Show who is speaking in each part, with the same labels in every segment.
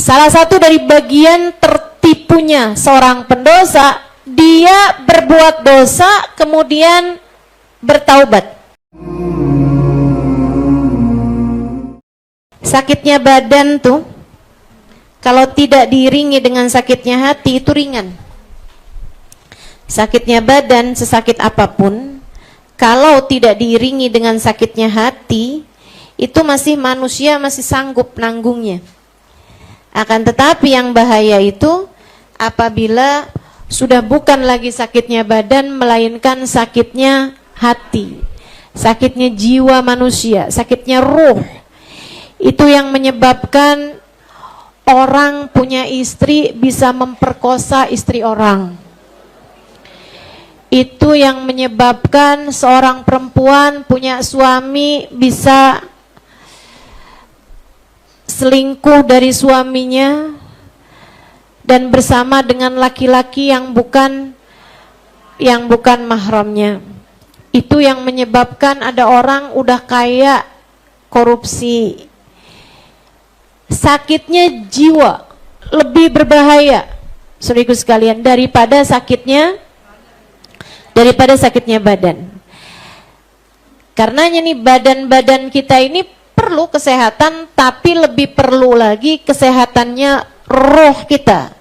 Speaker 1: Salah satu dari bagian tertipunya seorang pendosa, dia berbuat dosa kemudian bertaubat. Sakitnya badan tuh kalau tidak diiringi dengan sakitnya hati itu ringan. Sakitnya badan sesakit apapun, kalau tidak diiringi dengan sakitnya hati, itu masih manusia masih sanggup nanggungnya. Akan tetapi yang bahaya itu apabila sudah bukan lagi sakitnya badan, melainkan sakitnya hati, sakitnya jiwa manusia, sakitnya ruh. Itu yang menyebabkan orang punya istri bisa memperkosa istri orang. Itu yang menyebabkan seorang perempuan punya suami bisa selingkuh dari suaminya dan bersama dengan laki-laki yang bukan mahramnya. Itu yang menyebabkan ada orang udah kaya korupsi. Sakitnya jiwa lebih berbahaya, saudaraku sekalian, daripada sakitnya badan. Karenanya nih badan-badan kita ini perlu kesehatan, tapi lebih perlu lagi kesehatannya roh kita,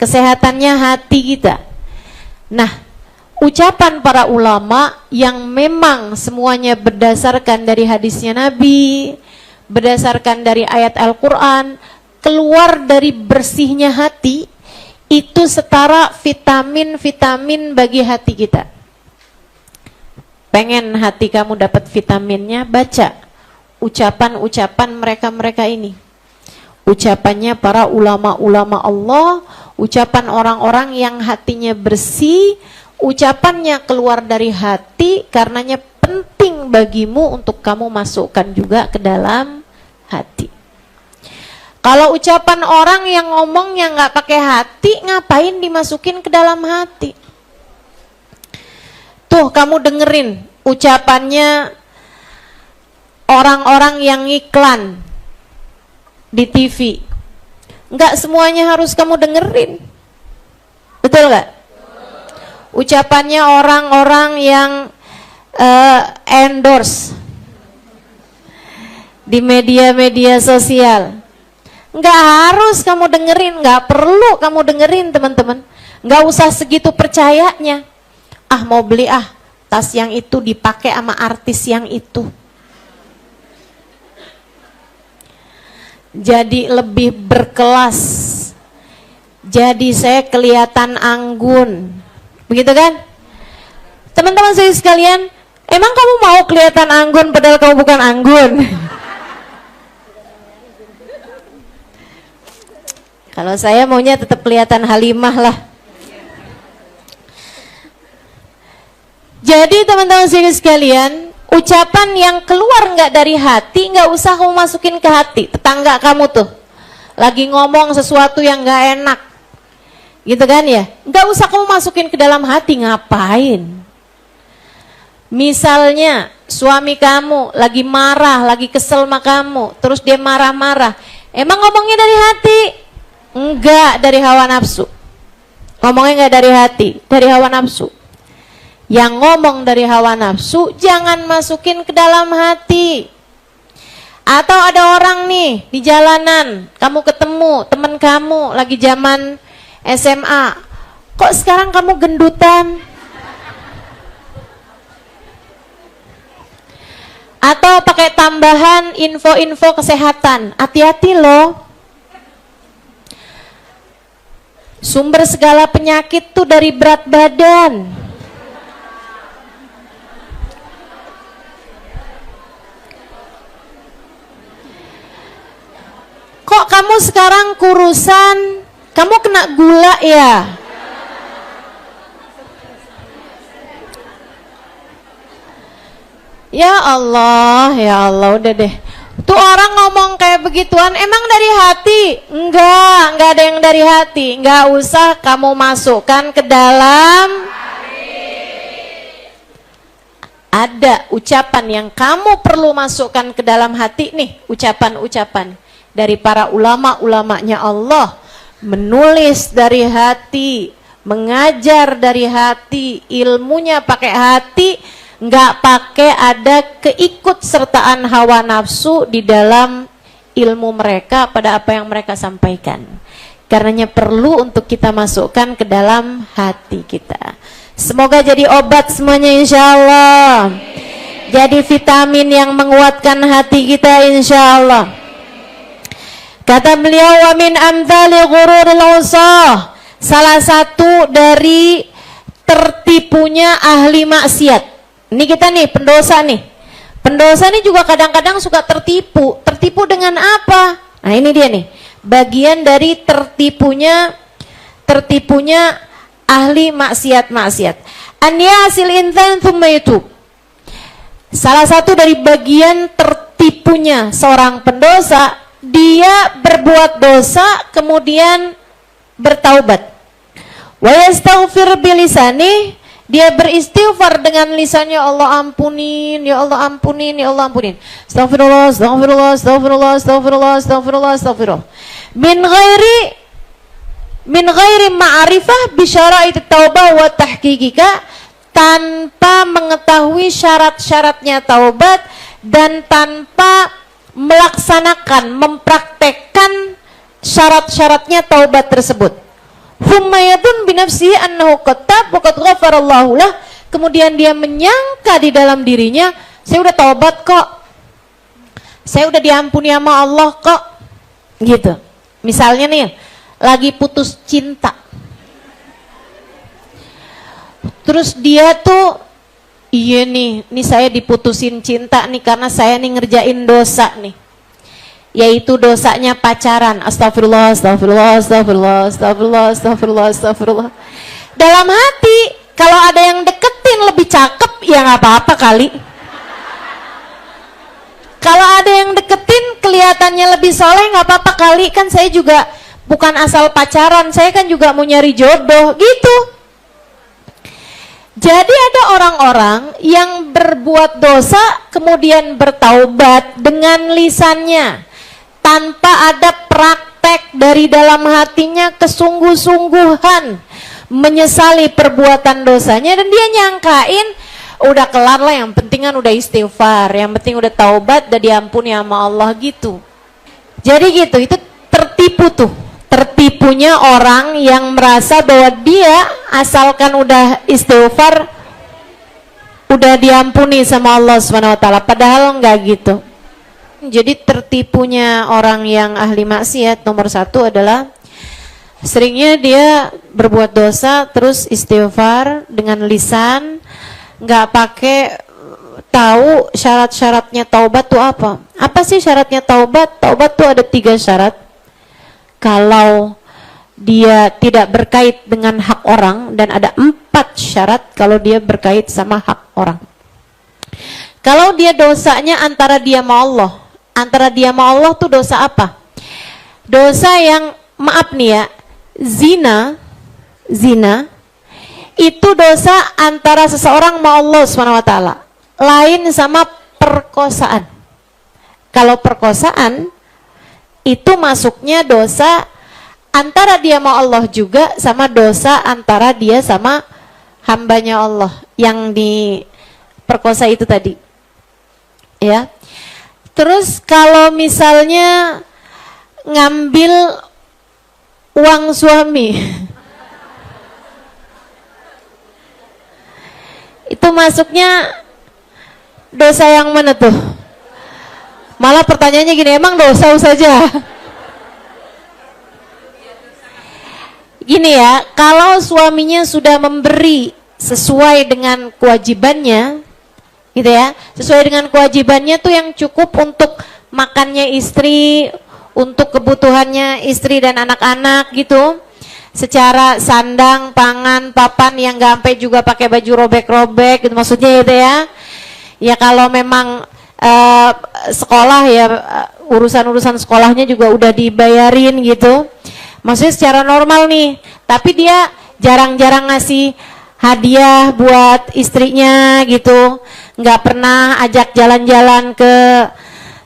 Speaker 1: kesehatannya hati kita. Nah, ucapan para ulama yang memang semuanya berdasarkan dari hadisnya Nabi, berdasarkan dari ayat Al-Quran, keluar dari bersihnya hati, itu setara vitamin-vitamin bagi hati kita. Pengen hati kamu dapat vitaminnya, baca ucapan-ucapan mereka-mereka ini. Ucapannya para ulama-ulama Allah, ucapan orang-orang yang hatinya bersih, ucapannya keluar dari hati, karenanya penting bagimu untuk kamu masukkan juga ke dalam hati. Kalau ucapan orang yang ngomongnya nggak pakai hati, ngapain dimasukin ke dalam hati? Tuh kamu dengerin ucapannya orang-orang yang iklan di TV. Nggak semuanya harus kamu dengerin, betul nggak? Ucapannya orang-orang yang endorse di media-media sosial, nggak harus kamu dengerin, nggak perlu kamu dengerin teman-teman. Nggak usah segitu percayanya. Ah, mau beli tas yang itu dipakai sama artis yang itu, jadi lebih berkelas, jadi saya kelihatan anggun, begitu kan teman-teman saya sekalian? Emang kamu mau kelihatan anggun padahal kamu bukan anggun? Kalau saya maunya tetap kelihatan Halimah lah. Jadi teman-teman sekalian, ucapan yang keluar nggak dari hati, nggak usah kamu masukin ke hati. Tetangga kamu tuh lagi ngomong sesuatu yang nggak enak, gitu kan ya? Nggak usah kamu masukin ke dalam hati, ngapain? Misalnya suami kamu lagi marah, lagi kesel sama kamu, terus dia marah-marah. Emang ngomongnya dari hati? Enggak, dari hawa nafsu. Ngomongnya enggak dari hati, dari hawa nafsu. Yang ngomong dari hawa nafsu jangan masukin ke dalam hati. Atau ada orang nih di jalanan, kamu ketemu teman kamu lagi zaman SMA, kok sekarang kamu gendutan? Atau pakai tambahan info-info kesehatan, hati-hati loh. Sumber segala penyakit tuh dari berat badan. Kok kamu sekarang kurusan? Kamu kena gula ya? Ya Allah, udah deh. Tuh orang ngomong kayak begituan, emang dari hati? Enggak ada yang dari hati. Enggak usah kamu masukkan ke dalam hati. Ada ucapan yang kamu perlu masukkan ke dalam hati nih, ucapan-ucapan dari para ulama-ulamanya Allah, menulis dari hati, mengajar dari hati, ilmunya pakai hati, nggak pakai ada keikutsertaan hawa nafsu di dalam ilmu mereka pada apa yang mereka sampaikan. Karenanya perlu untuk kita masukkan ke dalam hati kita. Semoga jadi obat semuanya insya Allah. Jadi vitamin yang menguatkan hati kita insya Allah. Kata beliau, wa min amthali ghururil usah, salah satu dari tertipunya ahli maksiat. Ini kita nih pendosa nih. Pendosa nih juga kadang-kadang suka tertipu. Tertipu dengan apa? Nah ini dia nih, bagian dari tertipunya ahli maksiat-maksiat. An yasil insan thumma yatub. Salah satu dari bagian tertipunya seorang pendosa, dia berbuat dosa kemudian bertaubat. Wa yastaghfir bilisani, dia beristighfar dengan lisannya, Allah ampunin, ya Allah ampunin, ya Allah ampunin. Astagfirullah, astagfirullah, astagfirullah, astagfirullah, astagfirullah, astagfirullah. Min ghairi ma'rifah bi syara'it taubah wa tahqiqika, tanpa mengetahui syarat-syaratnya taubat dan tanpa melaksanakan, mempraktekkan syarat-syaratnya taubat tersebut. Hummayadun binafsihi annahu qattab wa qad ghafarallahu lah. Kemudian dia menyangka di dalam dirinya, saya udah taubat kok, saya udah diampuni sama Allah kok, gitu. Misalnya nih, lagi putus cinta, terus dia tuh, iya nih saya diputusin cinta nih karena saya nih ngerjain dosa nih, yaitu dosanya pacaran. Astagfirullah, astagfirullah, astagfirullah, astagfirullah, astagfirullah, astagfirullah. Dalam hati, kalau ada yang deketin lebih cakep, ya nggak apa-apa kali. Kalau ada yang deketin kelihatannya lebih soleh, nggak apa-apa kali. Kan saya juga bukan asal pacaran, saya kan juga mau nyari jodoh, gitu. Jadi ada orang-orang yang berbuat dosa kemudian bertaubat dengan lisannya, tanpa ada praktek dari dalam hatinya, kesungguh-sungguhan menyesali perbuatan dosanya, dan dia nyangkain udah kelar lah, yang penting kan udah istighfar, yang penting udah taubat, udah diampuni sama Allah, gitu. Jadi gitu, itu tertipu tuh. Tertipunya orang yang merasa bahwa dia asalkan udah istighfar udah diampuni sama Allah SWT, padahal enggak gitu. Jadi tertipunya orang yang ahli maksiat nomor satu adalah seringnya dia berbuat dosa terus istighfar dengan lisan, nggak pakai tahu syarat-syaratnya taubat tuh apa. Apa sih syaratnya taubat? Taubat tuh ada 3 syarat. Kalau dia tidak berkait dengan hak orang, dan ada 4 syarat kalau dia berkait sama hak orang. Kalau dia dosanya antara dia sama Allah, antara dia sama Allah tuh dosa apa? Dosa yang, maaf nih ya, zina itu dosa antara seseorang sama Allah SWT, lain sama perkosaan. Kalau perkosaan itu masuknya dosa antara dia sama Allah juga, sama dosa antara dia sama hambanya Allah yang diperkosa itu tadi, ya. Terus kalau misalnya ngambil uang suami itu masuknya dosa yang mana tuh? Malah pertanyaannya gini, emang dosa saja? Gini ya, kalau suaminya sudah memberi sesuai dengan kewajibannya, gitu ya, sesuai dengan kewajibannya tuh yang cukup untuk makannya istri, untuk kebutuhannya istri dan anak-anak gitu, secara sandang, pangan, papan, yang gak sampai juga pakai baju robek-robek gitu, maksudnya gitu ya. Ya kalau memang sekolah ya, urusan-urusan sekolahnya juga udah dibayarin gitu, maksudnya secara normal nih. Tapi dia jarang-jarang ngasih hadiah buat istrinya gitu, nggak pernah ajak jalan-jalan ke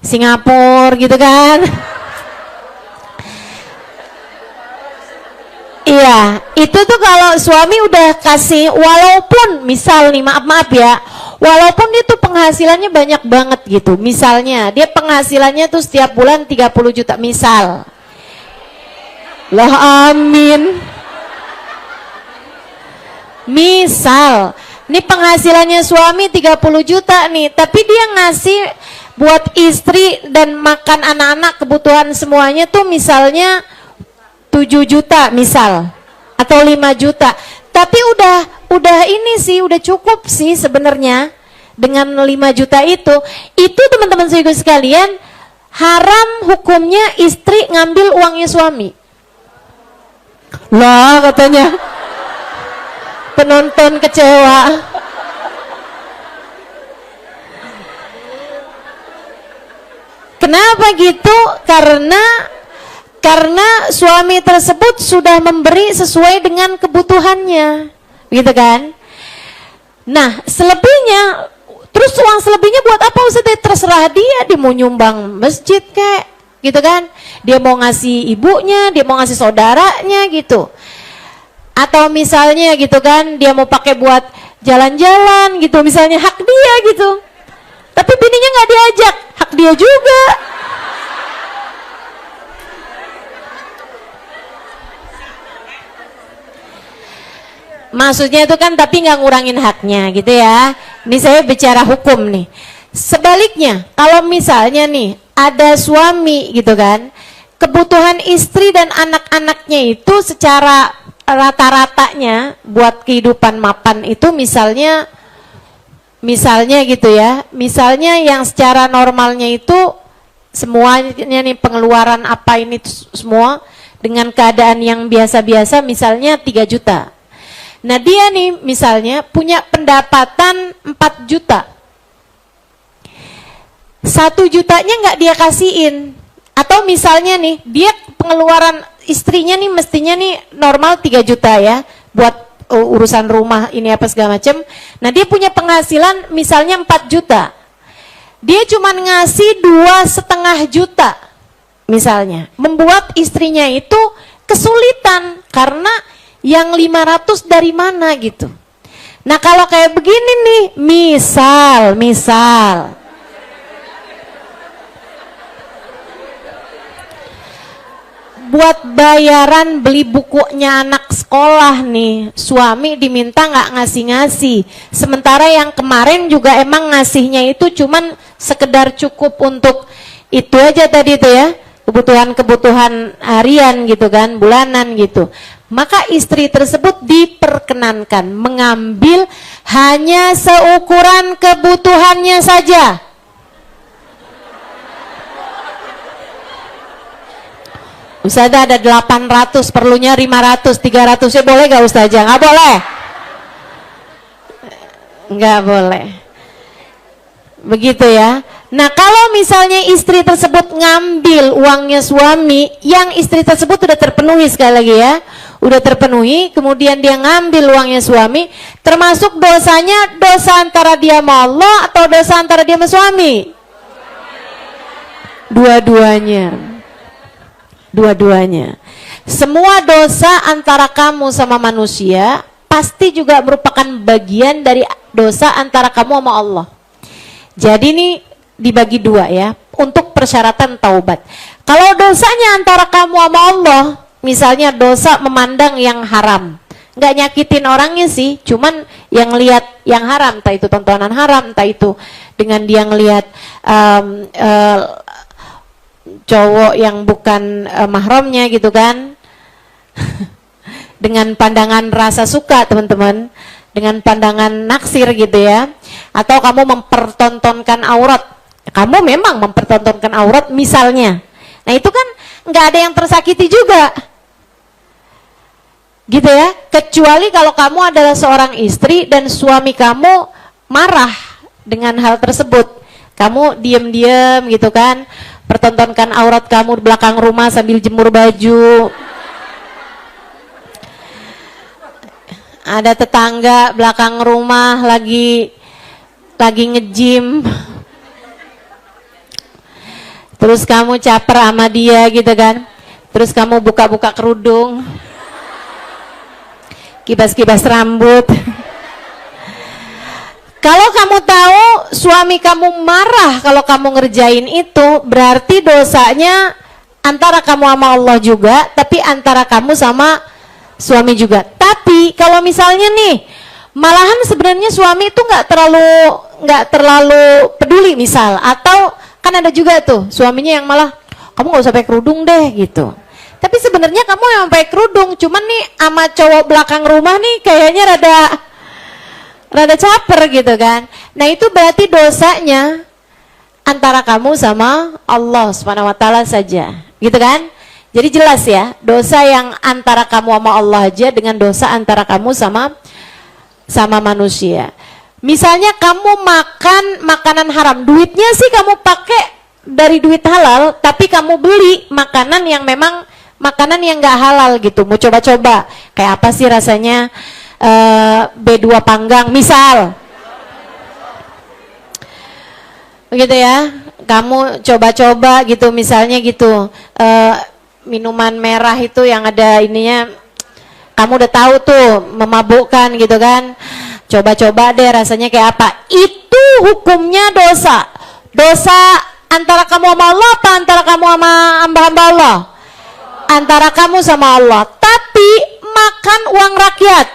Speaker 1: Singapura gitu kan. Itu tuh kalau suami udah kasih, walaupun misal nih, maaf ya, walaupun dia tuh penghasilannya banyak banget gitu. Misalnya dia penghasilannya tuh setiap bulan 30 juta misal. Lah amin. Misal, nih penghasilannya suami 30 juta nih, tapi dia ngasih buat istri dan makan anak-anak kebutuhan semuanya tuh misalnya 7 juta misal, atau 5 juta. Tapi udah ini sih, udah cukup sih sebenarnya dengan 5 juta itu. Itu teman-teman sekalian, haram hukumnya istri ngambil uangnya suami. Lah katanya penonton kecewa. Kenapa gitu? Karena suami tersebut sudah memberi sesuai dengan kebutuhannya, gitu kan? Nah, selebihnya, terus uang selebihnya buat apa Ustaz? Terserah dia mau nyumbang masjid kek, gitu kan? Dia mau ngasih ibunya, dia mau ngasih saudaranya gitu. Atau misalnya gitu kan, dia mau pakai buat jalan-jalan gitu, misalnya hak dia gitu. Tapi bininya nggak diajak, hak dia juga. Maksudnya itu kan tapi nggak ngurangin haknya gitu ya. Ini saya bicara hukum nih. Sebaliknya, kalau misalnya nih ada suami gitu kan, kebutuhan istri dan anak-anaknya itu secara rata-ratanya buat kehidupan mapan itu misalnya gitu ya, misalnya yang secara normalnya itu semuanya nih pengeluaran apa ini semua dengan keadaan yang biasa-biasa misalnya 3 juta. Nah dia nih misalnya punya pendapatan 4 juta, 1 jutanya nggak dia kasihin. Atau misalnya nih dia pengeluaran istrinya nih mestinya nih normal 3 juta ya buat urusan rumah ini apa segala macam. Nah dia punya penghasilan misalnya 4 juta, dia cuma ngasih 2,5 juta misalnya, membuat istrinya itu kesulitan karena yang 500 dari mana gitu. Nah kalau kayak begini nih, misal buat bayaran beli bukunya anak sekolah nih, suami diminta nggak ngasih-ngasih. Sementara yang kemarin juga emang ngasihnya itu cuman sekedar cukup untuk itu aja tadi tuh ya, kebutuhan-kebutuhan harian gitu kan, bulanan gitu. Maka istri tersebut diperkenankan mengambil hanya seukuran kebutuhannya saja. Ustazah ada 800, perlunya 500, 300, ya boleh gak Ustazah? Nggak boleh? Nggak boleh. Begitu ya. Nah kalau misalnya istri tersebut ngambil uangnya suami, yang istri tersebut sudah terpenuhi, sekali lagi ya, udah terpenuhi, kemudian dia ngambil uangnya suami, termasuk dosanya dosa antara dia sama Allah atau dosa antara dia sama suami? Dua-duanya. Semua dosa antara kamu sama manusia pasti juga merupakan bagian dari dosa antara kamu sama Allah. Jadi ini dibagi dua ya, untuk persyaratan taubat. Kalau dosanya antara kamu sama Allah, misalnya dosa memandang yang haram, nggak nyakitin orangnya sih, cuman yang lihat yang haram, entah itu tontonan haram, entah itu dengan dia ngelihat cowok yang bukan mahramnya gitu kan, dengan pandangan rasa suka teman-teman, dengan pandangan naksir gitu ya, atau kamu mempertontonkan aurat, kamu memang mempertontonkan aurat misalnya, nah itu kan nggak ada yang tersakiti juga gitu ya, kecuali kalau kamu adalah seorang istri dan suami kamu marah dengan hal tersebut, kamu diam-diam gitu kan, pertontonkan aurat kamu di belakang rumah sambil jemur baju. Ada tetangga belakang rumah lagi nge-gym, terus kamu caper sama dia gitu kan, terus kamu buka-buka kerudung, kibas-kibas rambut. Kalau kamu tahu suami kamu marah kalau kamu ngerjain itu, berarti dosanya antara kamu sama Allah juga, tapi antara kamu sama suami juga. Tapi kalau misalnya nih, malahan sebenarnya suami itu nggak terlalu peduli misal, atau kan ada juga tuh suaminya yang malah kamu nggak usah pakai kerudung deh gitu. Tapi sebenarnya kamu yang pakai kerudung, cuman nih sama cowok belakang rumah nih kayaknya rada caper gitu kan. Nah itu berarti dosanya antara kamu sama Allah Subhanahu wa taala saja. Gitu kan? Jadi jelas ya, dosa yang antara kamu sama Allah aja dengan dosa antara kamu sama manusia. Misalnya kamu makan makanan haram, duitnya sih kamu pakai dari duit halal, tapi kamu beli makanan yang memang makanan yang nggak halal gitu. Mau coba-coba kayak apa sih rasanya B2 panggang misal, begitu ya. Kamu coba-coba gitu misalnya gitu, minuman merah itu yang ada ininya, kamu udah tahu tuh memabukkan gitu kan. Coba-coba deh rasanya kayak apa. Itu hukumnya dosa. Dosa antara kamu sama Allah apa antara kamu sama hamba-hamba Allah? Antara kamu sama Allah. Tapi makan uang rakyat,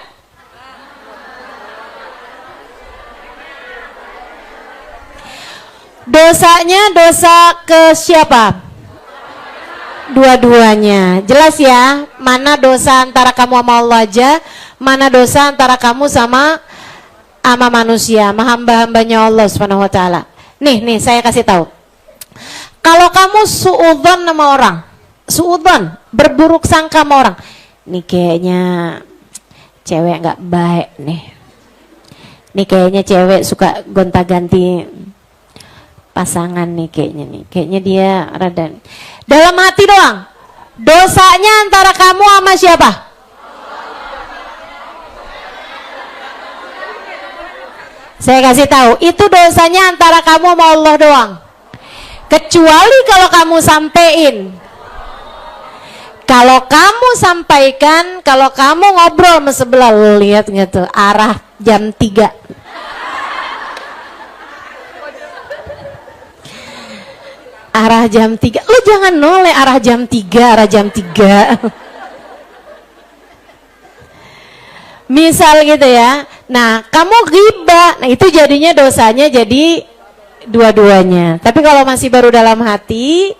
Speaker 1: dosanya dosa ke siapa? Dua-duanya. Jelas ya, mana dosa antara kamu sama Allah aja, mana dosa antara kamu sama manusia, sama hamba-hambanya Allah Subhanahu wa taala. Nih saya kasih tahu. Kalau kamu suudzon sama orang, suudzon, berburuk sangka sama orang, nih kayaknya cewek nggak baik nih. Nih kayaknya cewek suka gonta-ganti pasangan nih kayaknya dia rada. Dalam hati doang. Dosanya antara kamu sama siapa? Saya kasih tahu, itu dosanya antara kamu sama Allah doang. Kecuali kalau kamu sampein. Kalau kamu sampaikan, kalau kamu ngobrol sama sebelah, lu lihat nggak tuh arah jam 3. Arah jam 3, lu jangan noleh arah jam 3, arah jam 3. Misal gitu ya. Nah, kamu ghibah, nah itu jadinya dosanya jadi dua-duanya. Tapi kalau masih baru dalam hati,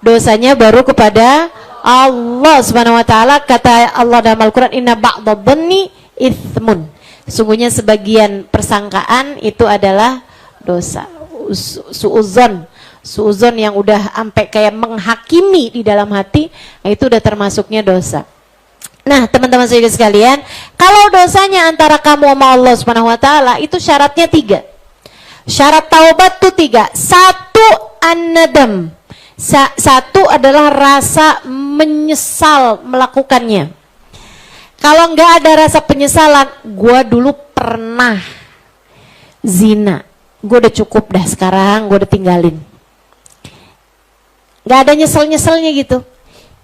Speaker 1: dosanya baru kepada Allah Subhanahu wa taala. Kata Allah dalam Al-Qur'an, inna ba'dadh-dhanni itsmun. Sungguhnya sebagian persangkaan itu adalah dosa. Suudzon yang udah sampai kayak menghakimi di dalam hati, nah itu udah termasuknya dosa. Nah, teman-teman saudara sekalian, kalau dosanya antara kamu sama Allah Subhanahu wa taala itu syaratnya 3. Syarat taubat tuh 3. 1 an-nadam. 1 adalah rasa menyesal melakukannya. Kalau nggak ada rasa penyesalan, gua dulu pernah zina, gua udah cukup dah sekarang, gua udah tinggalin. Nggak ada nyesel-nyeselnya gitu.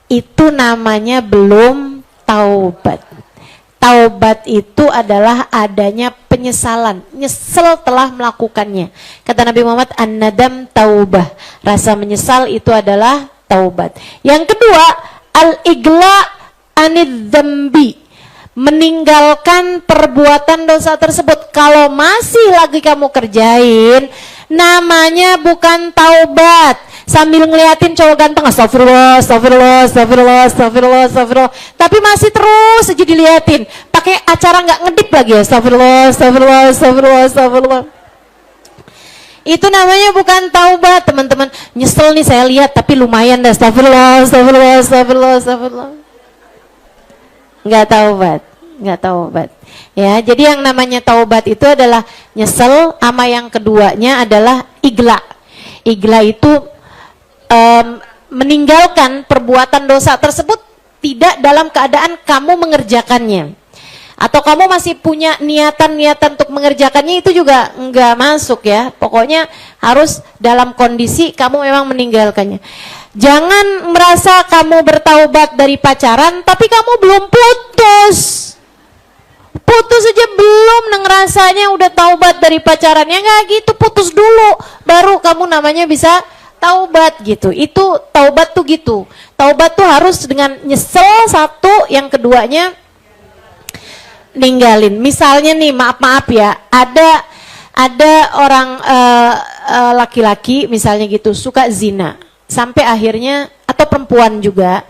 Speaker 1: Itu namanya belum taubat. Taubat itu adalah adanya penyesalan, nyesel telah melakukannya. Kata Nabi Muhammad, an-nadam taubah. Rasa menyesal itu adalah taubat. Yang kedua, al-igla anidz-dzambi. Meninggalkan perbuatan dosa tersebut. Kalau masih lagi kamu kerjain, namanya bukan taubat. Sambil ngeliatin cowok ganteng, astagfirullah, astagfirullah, astagfirullah, astagfirullah, astagfirullah. Tapi masih terus aja diliatin. Pakai acara nggak ngedip lagi, astagfirullah, astagfirullah, astagfirullah, astagfirullah. Itu namanya bukan taubat, teman-teman. Nyesel nih saya lihat, tapi lumayan dah, astagfirullah, astagfirullah, astagfirullah, astagfirullah. Nggak taubat, nggak taubat. Ya, jadi yang namanya taubat itu adalah nyesel, sama yang keduanya adalah igla. Igla itu meninggalkan perbuatan dosa tersebut tidak dalam keadaan kamu mengerjakannya, atau kamu masih punya niatan-niatan untuk mengerjakannya, itu juga enggak masuk ya. Pokoknya harus dalam kondisi kamu memang meninggalkannya. Jangan merasa kamu bertaubat dari pacaran tapi kamu belum putus. putus aja belum ngerasanya udah taubat dari pacaran. Ya nggak gitu, putus dulu baru kamu namanya bisa taubat gitu. Itu taubat tuh gitu. Taubat tuh harus dengan nyesel satu, yang keduanya ninggalin. Misalnya nih, maaf ya, ada orang laki-laki misalnya gitu suka zina sampai akhirnya, atau perempuan juga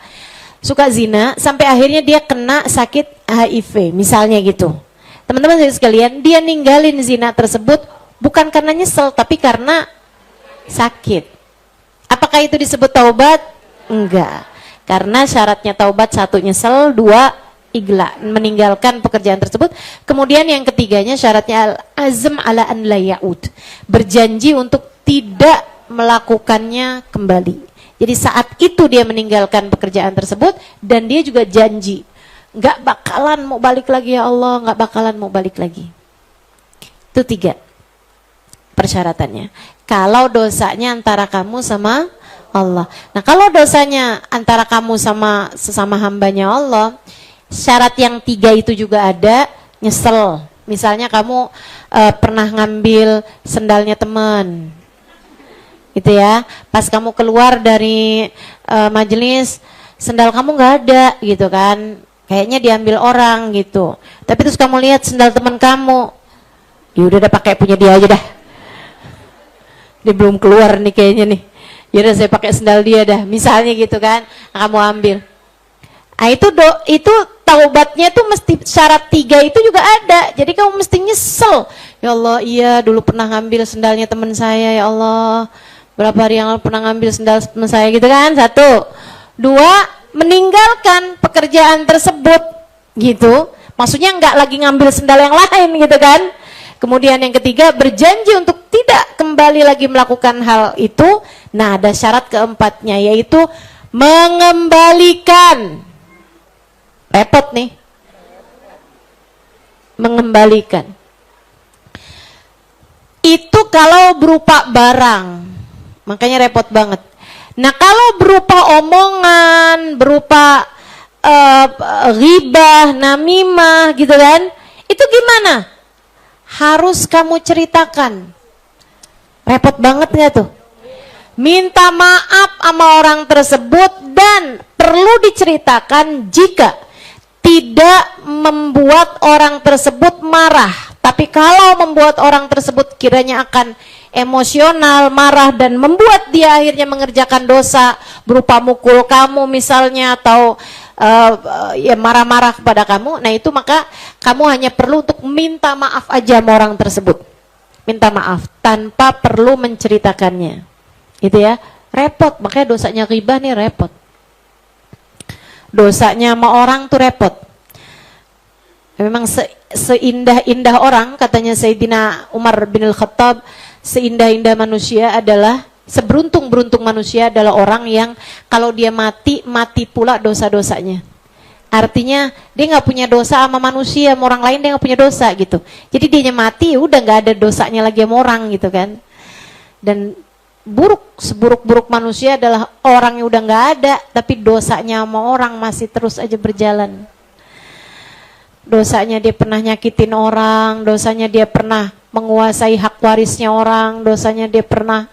Speaker 1: suka zina sampai akhirnya dia kena sakit HIV misalnya gitu. Teman-teman sekalian, dia ninggalin zina tersebut bukan karena nyesel tapi karena sakit. Apakah itu disebut taubat? Enggak. Karena syaratnya taubat, satu nyesel, dua igla, meninggalkan pekerjaan tersebut. Kemudian yang ketiganya syaratnya azm ala an la yaud, berjanji untuk tidak melakukannya kembali. Jadi saat itu dia meninggalkan pekerjaan tersebut dan dia juga janji nggak bakalan mau balik lagi, ya Allah, nggak bakalan mau balik lagi. Itu 3 persyaratannya. Kalau dosanya antara kamu sama Allah. Nah, kalau dosanya antara kamu sama sesama hambanya Allah, syarat yang 3 itu juga ada, nyesel. Misalnya kamu pernah ngambil sendalnya teman, gitu ya. Pas kamu keluar dari majelis, sendal kamu nggak ada, gitu kan? Kayaknya diambil orang gitu. Tapi terus kamu lihat sendal teman kamu, ya udah pakai punya dia aja dah. Dia belum keluar nih kayaknya nih. Ya udah saya pakai sendal dia dah. Misalnya gitu kan, kamu ambil. Nah, itu taubatnya tuh mesti syarat 3 itu juga ada. Jadi kamu mesti nyesel. Ya Allah, iya dulu pernah ngambil sendalnya teman saya, ya Allah. Berapa hari yang lalu pernah ngambil sendal teman saya, gitu kan? 1. 2, meninggalkan pekerjaan tersebut, gitu. Maksudnya nggak lagi ngambil sendal yang lain, gitu kan? Kemudian yang ketiga, berjanji untuk tidak kembali lagi melakukan hal itu. Nah, ada syarat keempatnya, yaitu mengembalikan. Repot nih. Mengembalikan. Itu kalau berupa barang. Makanya repot banget. Nah, kalau berupa omongan, berupa ghibah, namimah, gitu kan? Itu gimana? Harus kamu ceritakan. Repot banget nggak tuh? Minta maaf sama orang tersebut dan perlu diceritakan jika tidak membuat orang tersebut marah. Tapi kalau membuat orang tersebut kiranya akan emosional, marah, dan membuat dia akhirnya mengerjakan dosa berupa mukul kamu misalnya, atau ya marah-marah kepada kamu, nah itu maka kamu hanya perlu untuk minta maaf aja sama orang tersebut. Minta maaf tanpa perlu menceritakannya. Gitu ya. Repot, makanya dosanya ghibah nih repot. Dosanya sama orang tuh repot. Memang seindah-indah orang, katanya Sayyidina Umar bin Al-Khattab, seindah-indah manusia adalah, seberuntung-beruntung manusia adalah orang yang kalau dia mati pula dosa-dosanya. Artinya dia nggak punya dosa sama manusia, sama orang lain dia nggak punya dosa gitu. Jadi dia mati udah nggak ada dosanya lagi sama orang gitu kan. Dan seburuk-buruk manusia adalah orang yang udah nggak ada tapi dosanya sama orang masih terus aja berjalan. Dosanya dia pernah nyakitin orang, dosanya dia pernah menguasai hak warisnya orang, dosanya dia pernah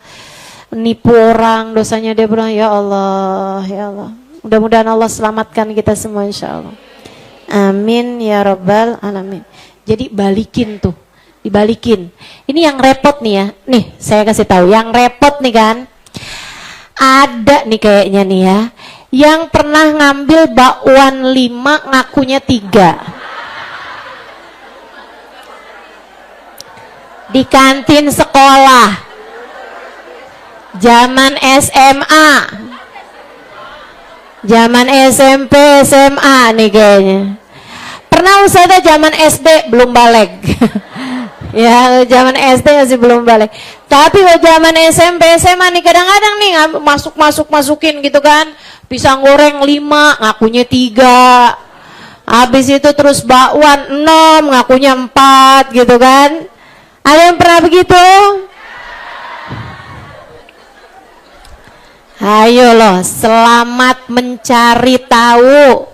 Speaker 1: nipu orang, dosanya dia pernah, ya Allah, ya Allah. Mudah-mudahan Allah selamatkan kita semua insya Allah. Amin ya rabbal alamin. Jadi balikin tuh, dibalikin. Ini yang repot nih ya. Nih saya kasih tahu, yang repot nih kan. Ada nih kayaknya nih ya, yang pernah ngambil bakwan 5 ngakunya 3. Di kantin sekolah, zaman SMA, zaman SMP, SMA nih kayaknya. Pernah Ustazah zaman SD belum balik. Ya, zaman SD masih belum balik. Tapi zaman SMP, SMA nih kadang-kadang nih masukin gitu kan. Pisang goreng 5, ngakunya 3. Habis itu terus bakwan 6, ngakunya 4 gitu kan. Ada yang pernah begitu? Ayo loh, selamat mencari tahu.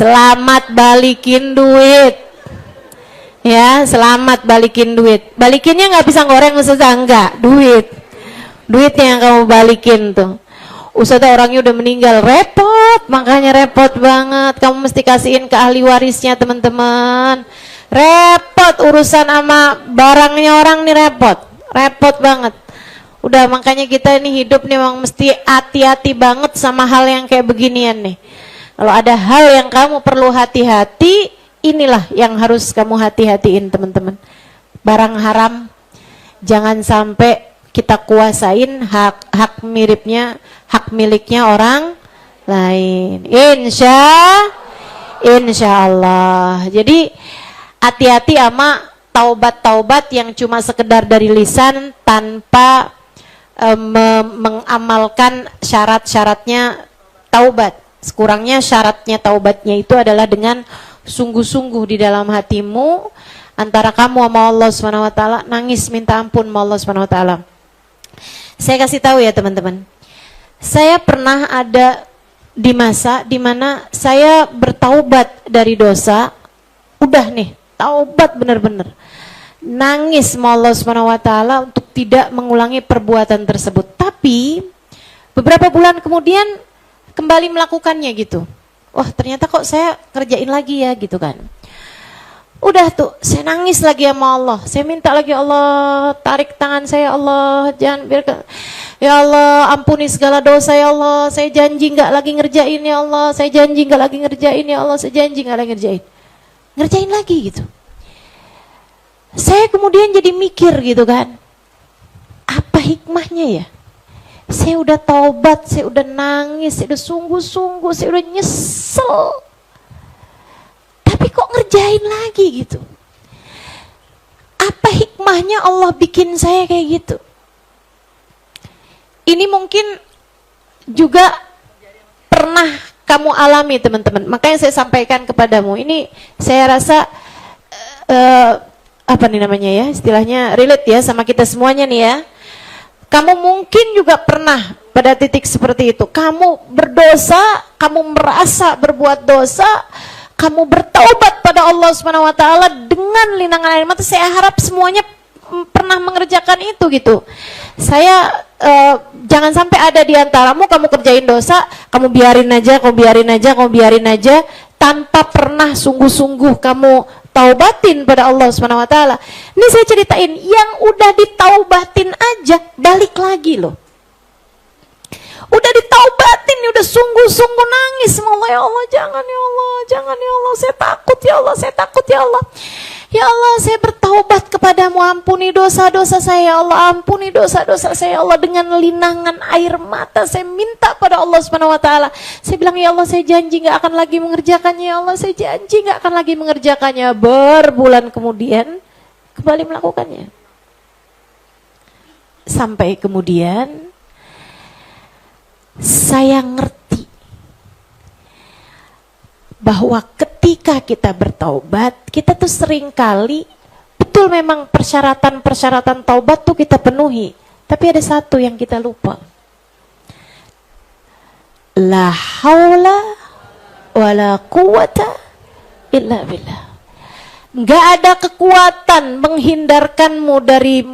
Speaker 1: Selamat balikin duit. Ya, selamat balikin duit. Balikinnya nggak pisang goreng Ustazah, enggak, duit. Duitnya yang kamu balikin tuh. Ustazah orangnya udah meninggal, repot, makanya repot banget. Kamu mesti kasihin ke ahli warisnya teman-teman. Repot urusan sama barangnya orang nih, repot banget. Udah makanya kita ini hidup nih memang mesti hati-hati banget sama hal yang kayak beginian nih. Kalau ada hal yang kamu perlu hati-hati, inilah yang harus kamu hati-hatiin teman-teman. Barang haram jangan sampai kita kuasain hak miliknya orang lain. Insya Allah. Jadi hati-hati sama taubat-taubat yang cuma sekedar dari lisan tanpa mengamalkan syarat-syaratnya taubat. Sekurangnya syaratnya taubatnya itu adalah dengan sungguh-sungguh di dalam hatimu antara kamu sama Allah SWT, nangis minta ampun sama Allah SWT. Saya kasih tahu ya teman-teman, saya pernah ada di masa dimana saya bertaubat dari dosa, udah nih taubat bener-bener, nangis sama Allah SWT untuk tidak mengulangi perbuatan tersebut. Tapi beberapa bulan kemudian kembali melakukannya gitu. Wah ternyata kok saya kerjain lagi ya gitu kan. Udah tuh saya nangis lagi sama Allah, saya minta lagi, Allah tarik tangan saya, Allah jangan biarkan, ya Allah ampuni segala dosa ya Allah, saya janji nggak lagi ngerjain ya Allah, saya janji nggak lagi ngerjain ya Allah, saya janji nggak lagi ngerjain lagi gitu. Saya kemudian jadi mikir gitu kan, apa hikmahnya ya? Saya udah taubat, saya udah nangis, saya udah sungguh-sungguh, saya udah nyesel, tapi kok ngerjain lagi gitu? Apa hikmahnya Allah bikin saya kayak gitu? Ini mungkin juga pernah kamu alami teman-teman, makanya saya sampaikan kepadamu. Ini saya rasa apa nih namanya ya, istilahnya relate ya sama kita semuanya nih ya. Kamu mungkin juga pernah pada titik seperti itu. Kamu berdosa, kamu merasa berbuat dosa, kamu bertaubat pada Allah SWT dengan linangan air mata. Saya harap semuanya pernah mengerjakan itu gitu. Saya jangan sampai ada di antaramu kamu kerjain dosa, kamu biarin aja tanpa pernah sungguh-sungguh kamu taubatin pada Allah SWT. Ini saya ceritain, yang udah ditaubatin aja balik lagi loh. Udah ditaubatin, udah sungguh-sungguh nangis sama Allah, ya Allah jangan ya Allah, jangan ya Allah, saya takut ya Allah, saya takut ya Allah. Ya Allah, saya bertaubat kepadamu, ampuni dosa-dosa saya ya Allah, ampuni dosa-dosa saya ya Allah. Dengan linangan air mata saya minta pada Allah SWT. Saya bilang, ya Allah saya janji gak akan lagi mengerjakannya ya Allah, saya janji gak akan lagi mengerjakannya. Berbulan kemudian kembali melakukannya. Sampai kemudian saya ngerti bahwa ketika kita bertaubat, kita tuh sering kali, betul memang persyaratan-persyaratan taubat tuh kita penuhi, tapi ada satu yang kita lupa. La haula wala quwata illa billah. Nggak ada kekuatan menghindarkanmu dari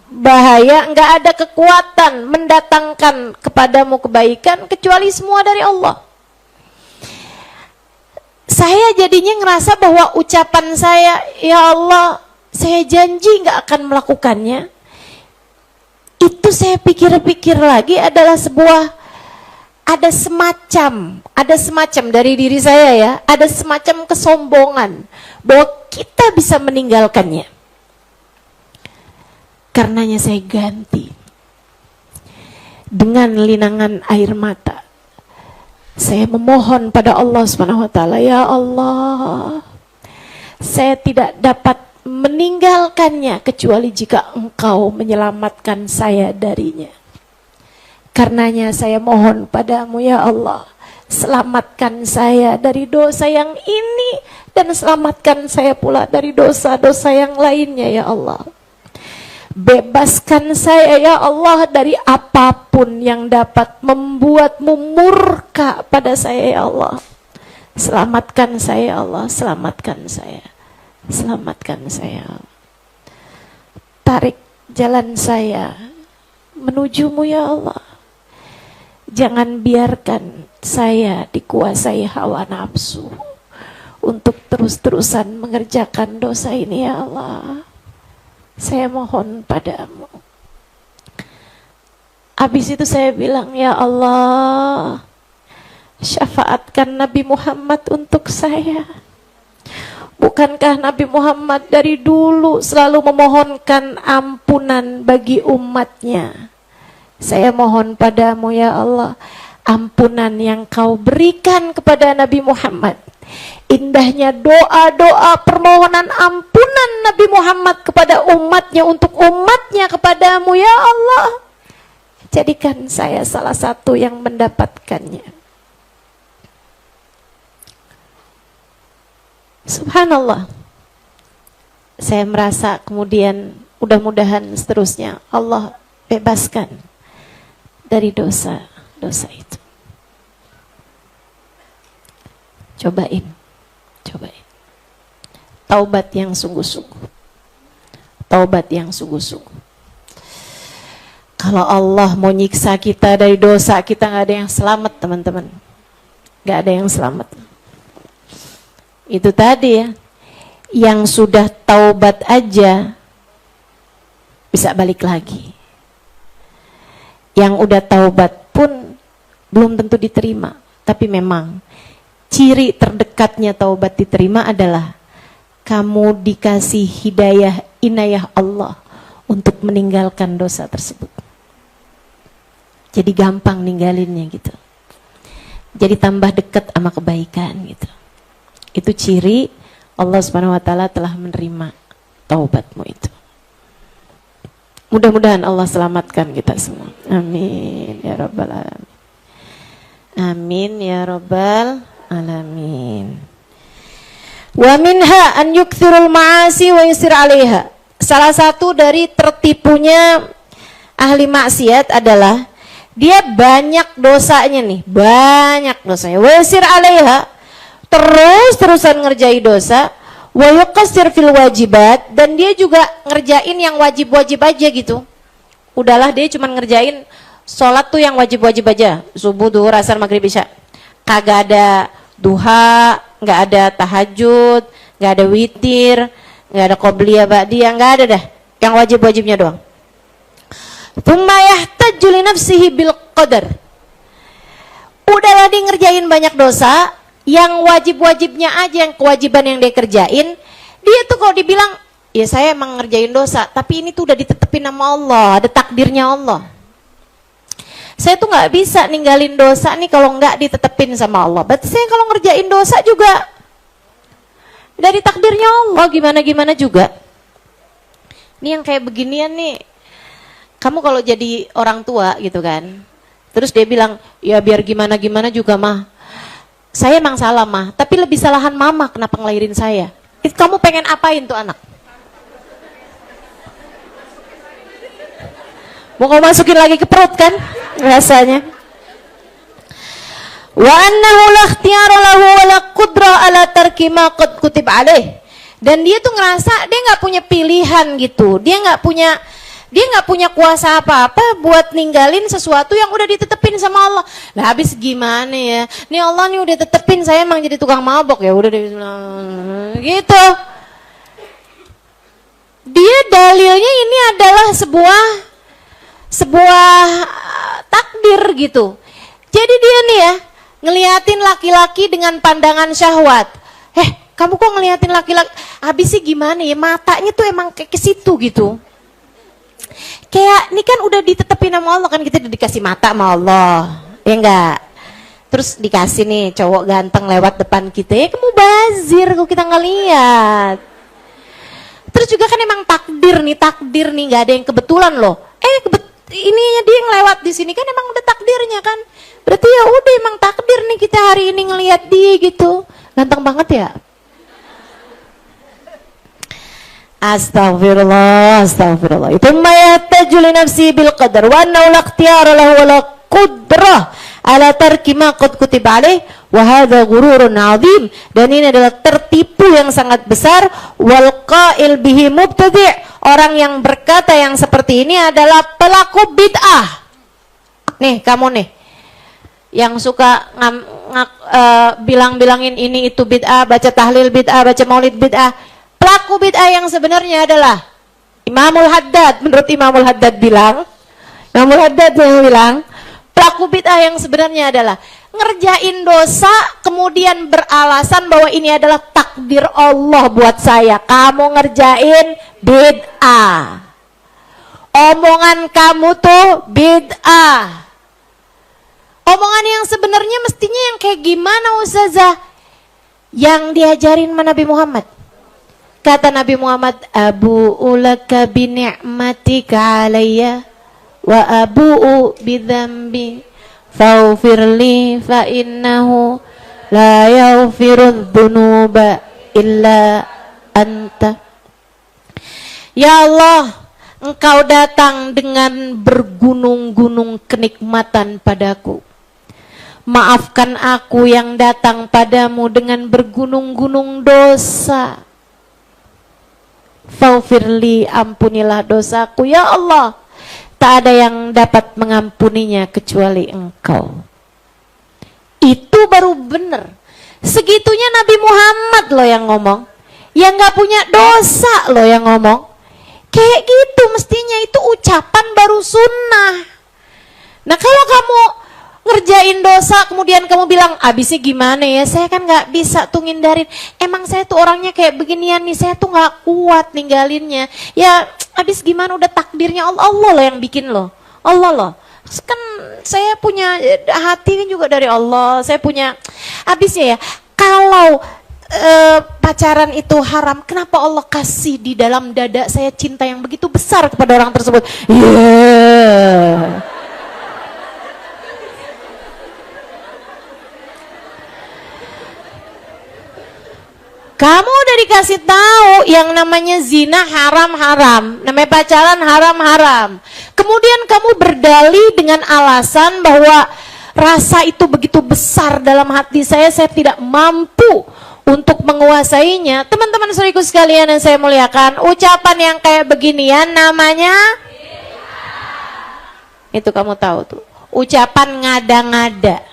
Speaker 1: bahaya, nggak ada kekuatan mendatangkan kepadamu kebaikan kecuali semua dari Allah. Saya jadinya ngerasa bahwa ucapan saya, ya Allah, saya janji nggak akan melakukannya. Itu saya pikir-pikir lagi adalah ada semacam dari diri saya ya, ada semacam kesombongan bahwa kita bisa meninggalkannya. Karenanya saya ganti dengan linangan air mata. Saya memohon pada Allah SWT, ya Allah, saya tidak dapat meninggalkannya kecuali jika Engkau menyelamatkan saya darinya. Karenanya saya mohon padamu, ya Allah, selamatkan saya dari dosa yang ini dan selamatkan saya pula dari dosa-dosa yang lainnya, ya Allah. Bebaskan saya ya Allah dari apapun yang dapat membuatmu murka pada saya ya Allah. Selamatkan saya Allah, selamatkan saya. Selamatkan saya. Tarik jalan saya menujumu ya Allah. Jangan biarkan saya dikuasai hawa nafsu untuk terus-terusan mengerjakan dosa ini ya Allah. Saya mohon padamu. Habis itu saya bilang, ya Allah, syafaatkan Nabi Muhammad untuk saya. Bukankah Nabi Muhammad dari dulu selalu memohonkan ampunan bagi umatnya? Saya mohon padamu ya Allah, ampunan yang kau berikan kepada Nabi Muhammad. Indahnya doa-doa permohonan ampunan Nabi Muhammad kepada umatnya, untuk umatnya kepadamu ya Allah. Jadikan saya salah satu yang mendapatkannya. Subhanallah. Saya merasa kemudian mudah-mudahan seterusnya Allah bebaskan dari dosa-dosa itu. Cobain. Taubat yang sungguh-sungguh. Taubat yang sungguh-sungguh. Kalau Allah mau nyiksa kita dari dosa, kita gak ada yang selamat teman-teman. Gak ada yang selamat. Itu tadi ya, yang sudah taubat aja bisa balik lagi. Yang udah taubat pun belum tentu diterima. Tapi memang ciri terdekatnya taubat diterima adalah kamu dikasih hidayah, inayah Allah untuk meninggalkan dosa tersebut. Jadi gampang ninggalinnya gitu. Jadi tambah dekat sama kebaikan gitu. Itu ciri Allah Subhanahu wa taala telah menerima taubatmu itu. Mudah-mudahan Allah selamatkan kita semua. Amin ya rabbal alamin. Amin ya rabbal alamin. Wa minha an yukthirul ma'asi wa yusir 'alaiha. Salah satu dari tertipunya ahli maksiat adalah dia banyak dosanya nih, banyak dosanya. Wa yusir 'alaiha, terus-terusan ngerjain dosa. Wa yuqassir fil wajibat, dan dia juga ngerjain yang wajib-wajib aja gitu. Udahlah dia cuma ngerjain sholat tuh yang wajib-wajib aja, subuh, duhur, asar, maghrib, isya. Kagak ada duha, nggak ada tahajud, nggak ada witir, nggak ada qobliyah ba'diyah, nggak ada dah. Yang wajib-wajibnya doang. Tsumma yahtaju li nafsihi bil qadar. Udahlah dia ngerjain banyak dosa, yang wajib-wajibnya aja, yang kewajiban yang dia kerjain, dia tuh kalau dibilang, ya saya emang ngerjain dosa, tapi ini tuh udah ditetepin sama Allah, ada takdirnya Allah. Saya tuh nggak bisa ninggalin dosa nih kalau nggak ditetepin sama Allah. Berarti saya kalau ngerjain dosa juga dari takdirnya Allah, gimana-gimana juga. Ini yang kayak beginian nih, kamu kalau jadi orang tua gitu kan, terus dia bilang, ya biar gimana-gimana juga mah, saya emang salah mah, tapi lebih salahan mama kenapa ngelahirin saya. Itu kamu pengen apain tuh anak? Mau kamu masukin lagi ke perut kan rasanya. Wa annahu la ikhtiyara lahu wa la qudra ala tarki ma qad kutib alaih. Dan dia tuh ngerasa dia nggak punya pilihan gitu. Dia nggak punya kuasa apa-apa buat ninggalin sesuatu yang udah ditetepin sama Allah. Nah habis gimana ya? Nih Allah nih udah tetepin saya emang jadi tukang mabok, ya udah gitu. Dia dalilnya ini adalah sebuah takdir gitu. Jadi dia nih ya ngeliatin laki-laki dengan pandangan syahwat. Kamu kok ngeliatin laki-laki? Habis sih gimana ya? Matanya tuh emang kayak ke situ gitu. Kayak ini kan udah ditetepin sama Allah kan, kita udah dikasih mata sama Allah, ya enggak? Terus dikasih nih cowok ganteng lewat depan kita, ya kamu bazir kok kita ngeliat. Terus juga kan emang takdir nih, nggak ada yang kebetulan loh. Ininya dia yang lewat di sini kan emang udah takdirnya kan. Berarti ya udah emang takdir nih kita hari ini ngelihat dia gitu. Ganteng banget ya. Astagfirullah. Itu mayahtaju li nafsi bil qadar wa annahu la ikhtiyara lahu wa la qudrah ala tarki ma qad kutiba alaih wa hadza ghururun 'adzim, dan ini adalah tertipu yang sangat besar. Wal qail bihi mubtadi', orang yang berkata yang seperti ini adalah pelaku bid'ah. Nih kamu nih yang suka bilang-bilangin ini itu bid'ah, baca tahlil bid'ah, baca maulid bid'ah. Pelaku bid'ah yang sebenarnya adalah Imamul Haddad. Menurut Imamul Haddad bilang, Imamul Haddad yang bilang, pelaku bid'ah yang sebenarnya adalah ngerjain dosa kemudian beralasan bahwa ini adalah takdir Allah buat saya. Kamu ngerjain bid'ah. Omongan kamu tuh bid'ah. Omongan yang sebenarnya mestinya yang kayak gimana Ustazah? Yang diajarin sama Nabi Muhammad. Kata Nabi Muhammad, abu'u laka bi ni'matika alayya wa abu'u bi dzambi faghfirli fa innahu la yaghfiru dzunuba illa anta. Ya Allah, Engkau datang dengan bergunung-gunung kenikmatan padaku. Maafkan aku yang datang padamu dengan bergunung-gunung dosa. Faghfirli, ampunilah dosaku ya Allah. Tak ada yang dapat mengampuninya kecuali Engkau. Itu baru benar. Segitunya Nabi Muhammad loh yang ngomong. Yang gak punya dosa loh yang ngomong. Kayak gitu mestinya, itu ucapan baru sunnah. Nah kalau kamu ngerjain dosa kemudian kamu bilang abisnya gimana ya, saya kan nggak bisa tuh ngindarin, emang saya tuh orangnya kayak beginian nih, saya tuh nggak kuat ninggalinnya ya, abis gimana, udah takdirnya Allah, Allah loh yang bikin loh, Allah loh. Kan saya punya hati kan juga dari Allah, saya punya abisnya ya. Kalau pacaran itu haram, kenapa Allah kasih di dalam dada saya cinta yang begitu besar kepada orang tersebut? Kamu udah dikasih tahu yang namanya zina haram-haram, namanya pacaran haram-haram. Kemudian kamu berdalih dengan alasan bahwa rasa itu begitu besar dalam hati saya tidak mampu untuk menguasainya. Teman-teman saudaraku sekalian yang saya muliakan, ucapan yang kayak beginian namanya itu kamu tahu tuh, ucapan ngada-ngada.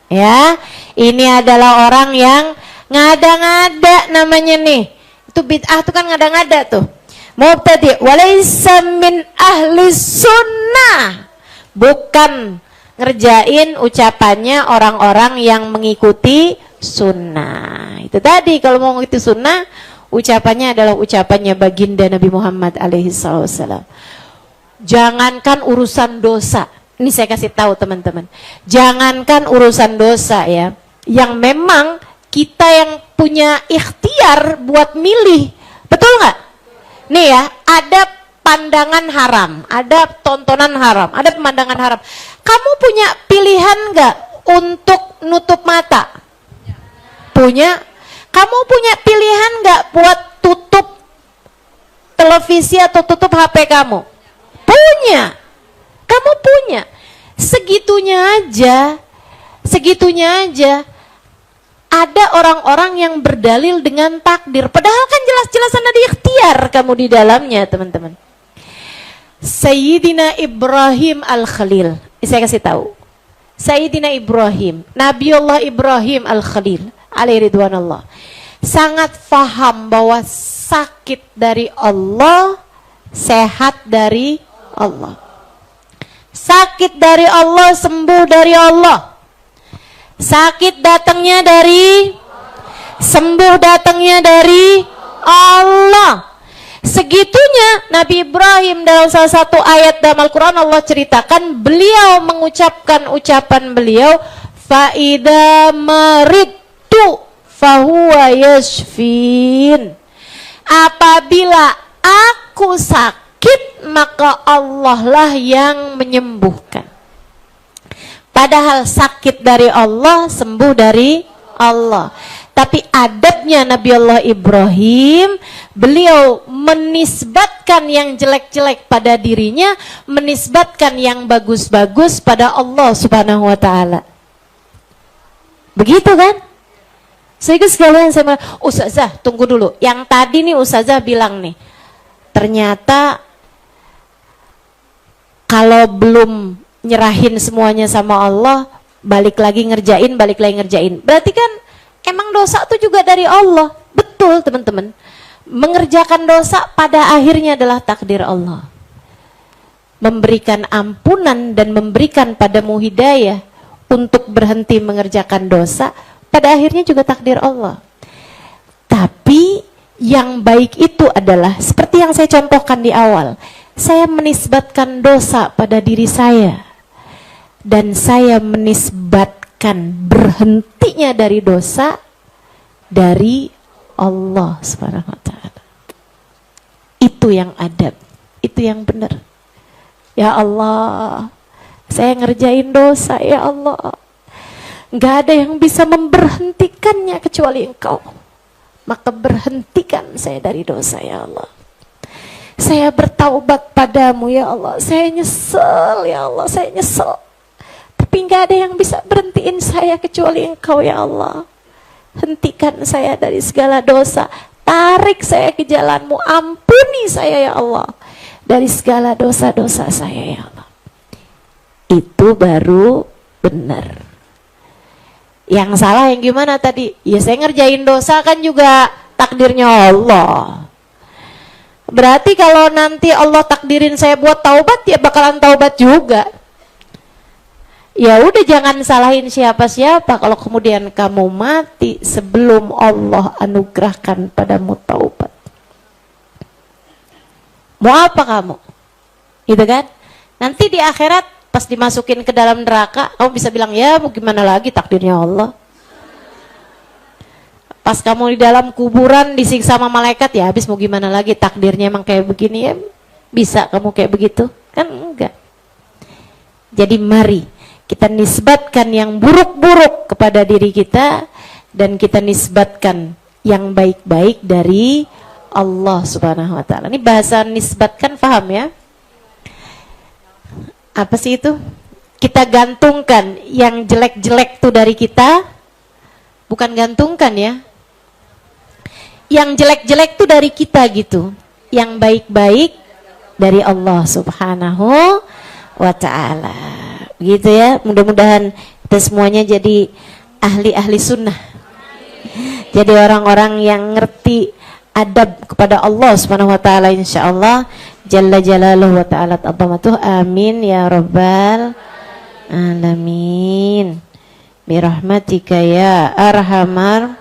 Speaker 1: Ya, ini adalah orang yang ngada-ngada namanya nih. Itu bid'ah tuh kan ngada-ngada tuh. Mubtadi' walaysa min ahli sunnah. Bukan ngerjain ucapannya orang-orang yang mengikuti sunnah. Itu tadi, kalau mau mengikuti sunnah, ucapannya adalah ucapannya baginda Nabi Muhammad alaihissalam. Jangankan urusan dosa, ini saya kasih tahu teman-teman, jangankan urusan dosa ya, yang memang kita yang punya ikhtiar buat milih, betul nggak? Nih ya, ada pandangan haram, ada tontonan haram, ada pemandangan haram. Kamu punya pilihan nggak untuk nutup mata? Punya. Kamu punya pilihan nggak buat tutup televisi atau tutup HP kamu? Punya. Kamu punya. Segitunya aja. Segitunya aja. Ada orang-orang yang berdalil dengan takdir, padahal kan jelas-jelas ada ikhtiar kamu di dalamnya, teman-teman. Sayyidina Ibrahim Al-Khalil, saya kasih tahu. Sayyidina Ibrahim, Nabiullah Ibrahim Al-Khalil, alaihi ridwanullah, sangat faham bahwa sakit dari Allah, sehat dari Allah. Sakit dari Allah, sembuh dari Allah. Sakit datangnya dari, sembuh datangnya dari Allah. Segitunya Nabi Ibrahim dalam salah satu ayat dalam Al-Quran, Allah ceritakan beliau mengucapkan ucapan beliau, fa'idha maridtu fahuwa yashfin. Apabila aku sakit, maka Allah lah yang menyembuhkan. Padahal sakit dari Allah, sembuh dari Allah. Tapi adabnya Nabi Allah Ibrahim, beliau menisbatkan yang jelek-jelek pada dirinya, menisbatkan yang bagus-bagus pada Allah Subhanahu wa ta'ala. Begitu kan? Sehingga sekalian saya bilang, Ustazah tunggu dulu, yang tadi nih Ustazah bilang nih, ternyata kalau belum nyerahin semuanya sama Allah, balik lagi ngerjain. Berarti kan emang dosa itu juga dari Allah. Betul teman-teman. Mengerjakan dosa pada akhirnya adalah takdir Allah. Memberikan ampunan dan memberikan padamu hidayah untuk berhenti mengerjakan dosa, pada akhirnya juga takdir Allah. Tapi yang baik itu adalah seperti yang saya contohkan di awal. Saya menisbatkan dosa pada diri saya, dan saya menisbatkan berhentinya dari dosa dari Allah Subhanahu wa ta'ala. Itu yang adab, itu yang benar. Ya Allah, saya ngerjain dosa, ya Allah. Gak ada yang bisa memberhentikannya kecuali Engkau. Maka berhentikan saya dari dosa, ya Allah. Saya bertaubat padamu, ya Allah. Saya nyesel, ya Allah, saya nyesel. Tapi gak ada yang bisa berhentiin saya kecuali Engkau, ya Allah. Hentikan saya dari segala dosa. Tarik saya ke jalanmu. Ampuni saya, ya Allah, dari segala dosa-dosa saya, ya Allah. Itu baru benar. Yang salah yang gimana tadi? Ya saya ngerjain dosa kan juga takdirnya Allah. Berarti kalau nanti Allah takdirin saya buat taubat, ya bakalan taubat juga. Ya udah, jangan salahin siapa-siapa kalau kemudian kamu mati sebelum Allah anugerahkan padamu taubat. Mau apa kamu? Gitu kan? Nanti di akhirat pas dimasukin ke dalam neraka, kamu bisa bilang, ya mau gimana lagi, takdirnya Allah. Pas kamu di dalam kuburan disiksa sama malaikat, ya habis mau gimana lagi, takdirnya emang kayak begini, ya bisa kamu kayak begitu? Kan enggak. Jadi mari kita nisbatkan yang buruk-buruk kepada diri kita, dan kita nisbatkan yang baik-baik dari Allah Subhanahu wa ta'ala. Ini bahasa nisbatkan, paham ya? Apa sih itu? Kita gantungkan yang jelek-jelek tuh dari kita, bukan gantungkan ya. Yang jelek-jelek tuh dari kita gitu. Yang baik-baik dari Allah Subhanahu wa ta'ala. Begitu ya. Mudah-mudahan kita semuanya jadi ahli-ahli sunnah. Jadi orang-orang yang ngerti adab kepada Allah Subhanahu wa ta'ala, insyaallah. Jalla jalaluhu wa ta'ala ta'zamatuh. Amin ya rabbal alamin. Birahmatika ya arhamar